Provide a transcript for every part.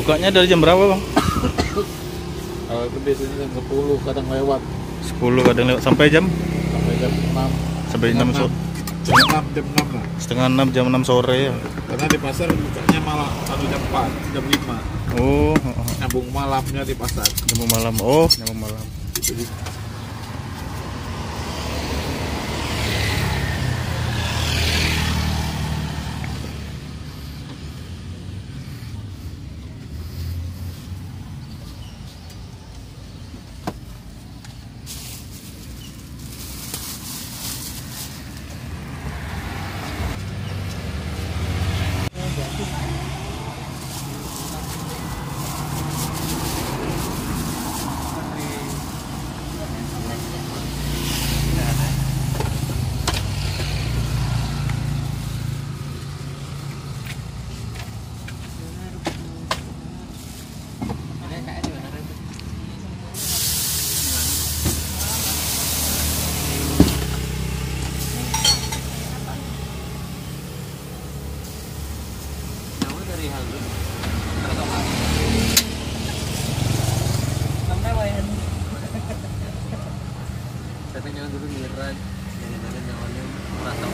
Bukanya dari jam berapa, Bang? Kalau itu biasanya jam 10, kadang lewat. 10 kadang lewat sampai jam? Sampai jam 6. Sampai 6 sore. Jam 6 lah. Setengah 6, jam 6 sore ya. Karena di pasar bukanya malah jam 4, jam 5. Oh, Nyambung malamnya di pasar. nyambung malam. Oh, nyambung malam. Jadi tapi jangan dulu miran jangan nyawanya merasa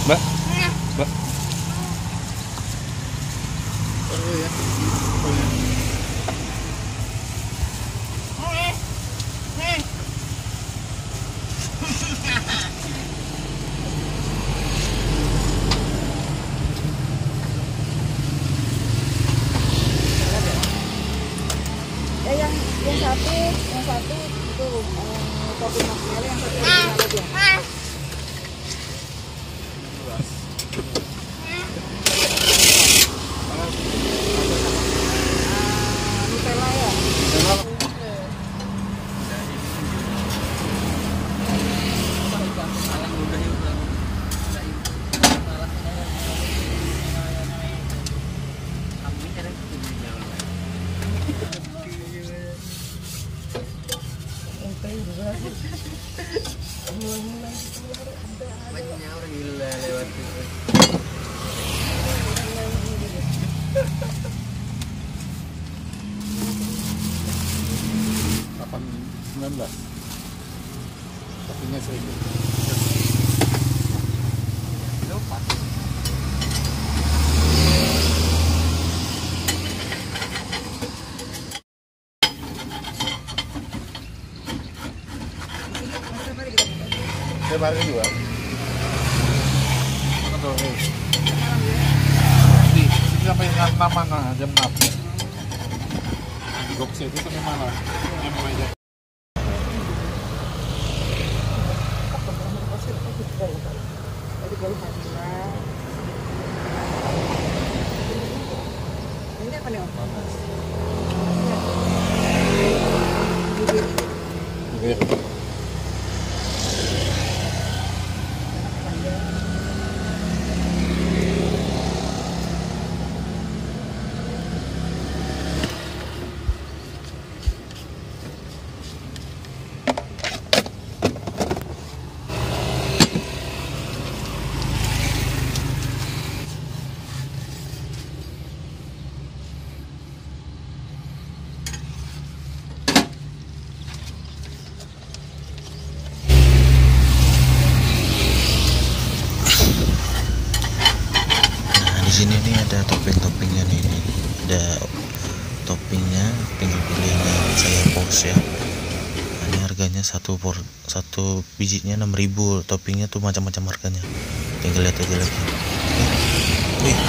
Mbak. Mbak. yang satu itu kopi marshmallow, yang satu original aja. Nutella ya. banyak orang gila lewat itu. 19. Kopinya 1000. Lupa. Saya baru juga. Betul. Di sini sampai jam 6 mana? Jam 6. Di Gokse itu sampai mana? Sampai jam. Ini apa nih, Om? Iya. ada topping-toppingnya nih, ada toppingnya, tinggal pilihnya. Saya post ya. Nah, ini harganya satu bijinya 6.000. Toppingnya tuh macam-macam harganya, tinggal lihat aja lagi. Wih,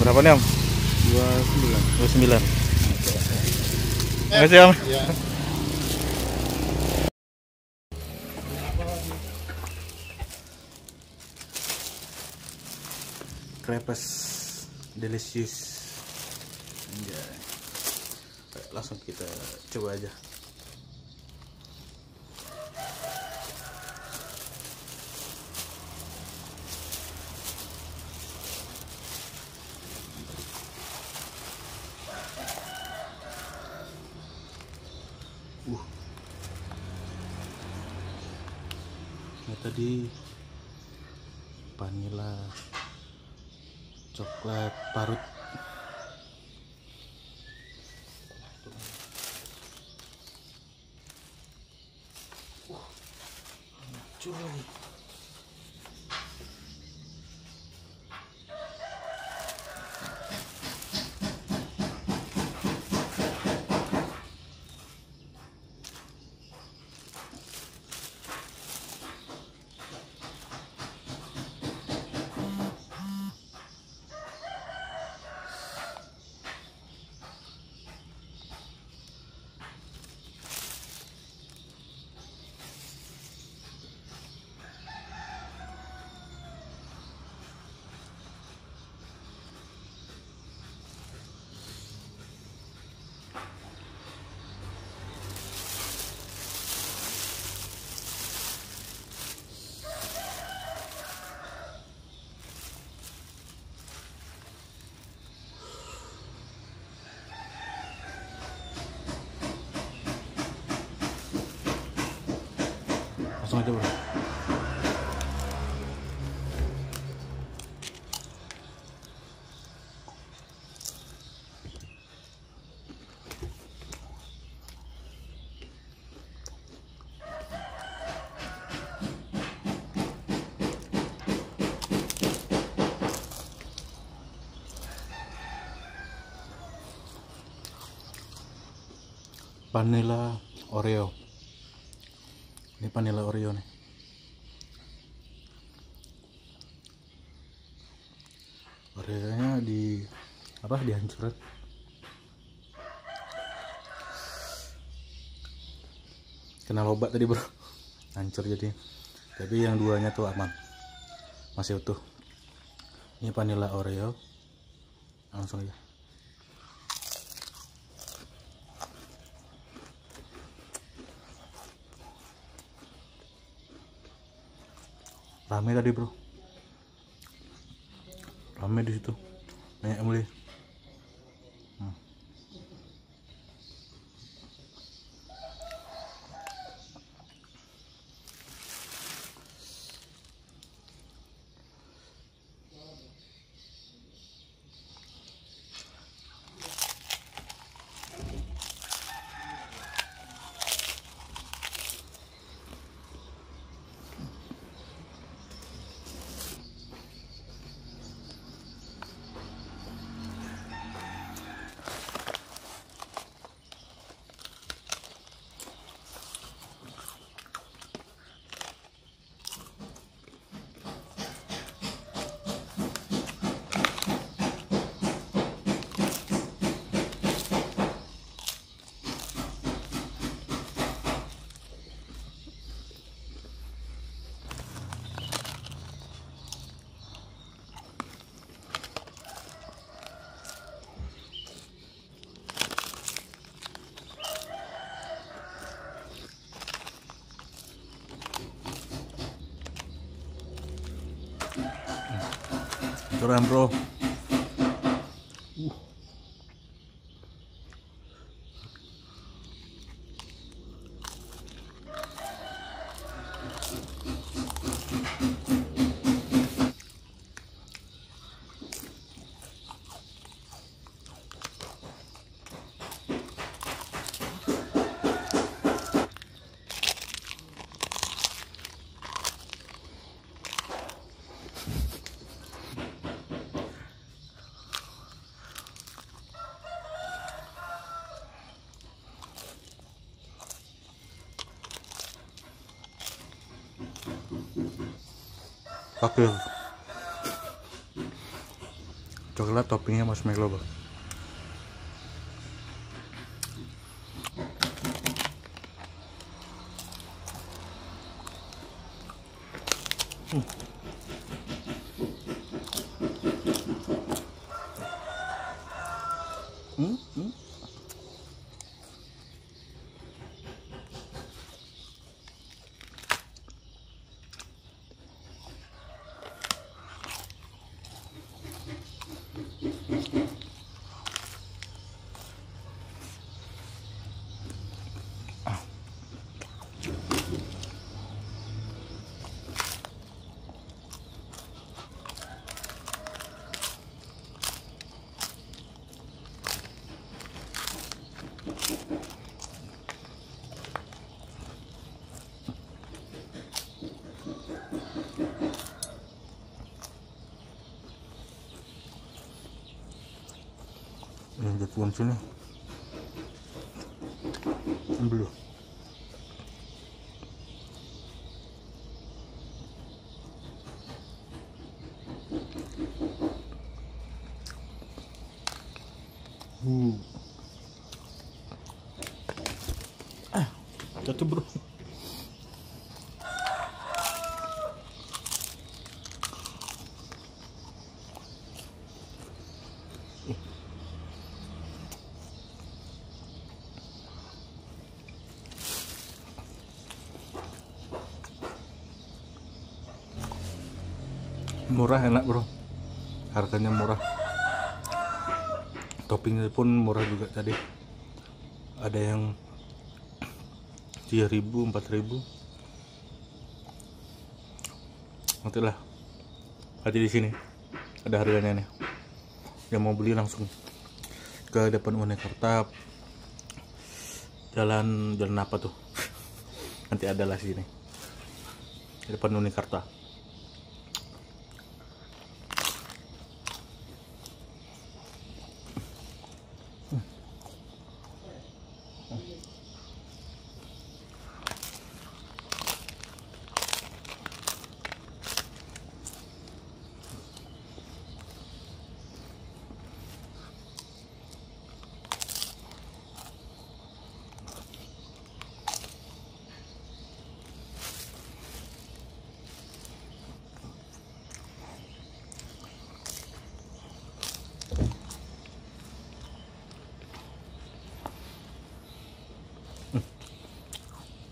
berapa nih Om? 29. Makasih Om. Ya. Crepes delicious. Anjay. Langsung kita coba aja. Ini tadi vanilla coklat parut. Hancur lagi. Langsung aja bro. Vanilla Oreo. Ini vanilla Oreo nih. Oreonya dihancurin. Kena lobat tadi bro, hancur jadi. Tapi yang duanya tuh aman, masih utuh. Ini vanilla Oreo, langsung aja. Rame tadi bro, rame di situ, banyak yang beli. Keren bro. Oke, coklat toppingnya marshmallow bang. Ini jadi kunci nih. Belum. Jatuh bro. Murah, enak bro, harganya murah, toppingnya pun murah juga. Tadi ada yang 3.000, 4.000. Nantilah hati di sini ada harganya nih. Yang mau beli langsung ke depan Unikarta, jalan apa tuh? Nanti ada lah sini di depan Unikarta.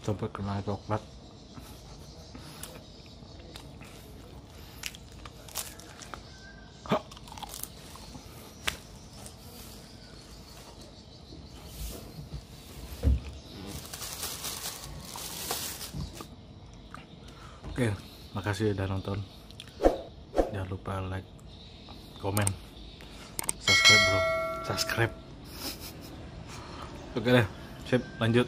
Sampai kena coklat. Oke, makasih udah nonton. Jangan lupa like, komen, subscribe bro, subscribe. Oke deh, sip, lanjut.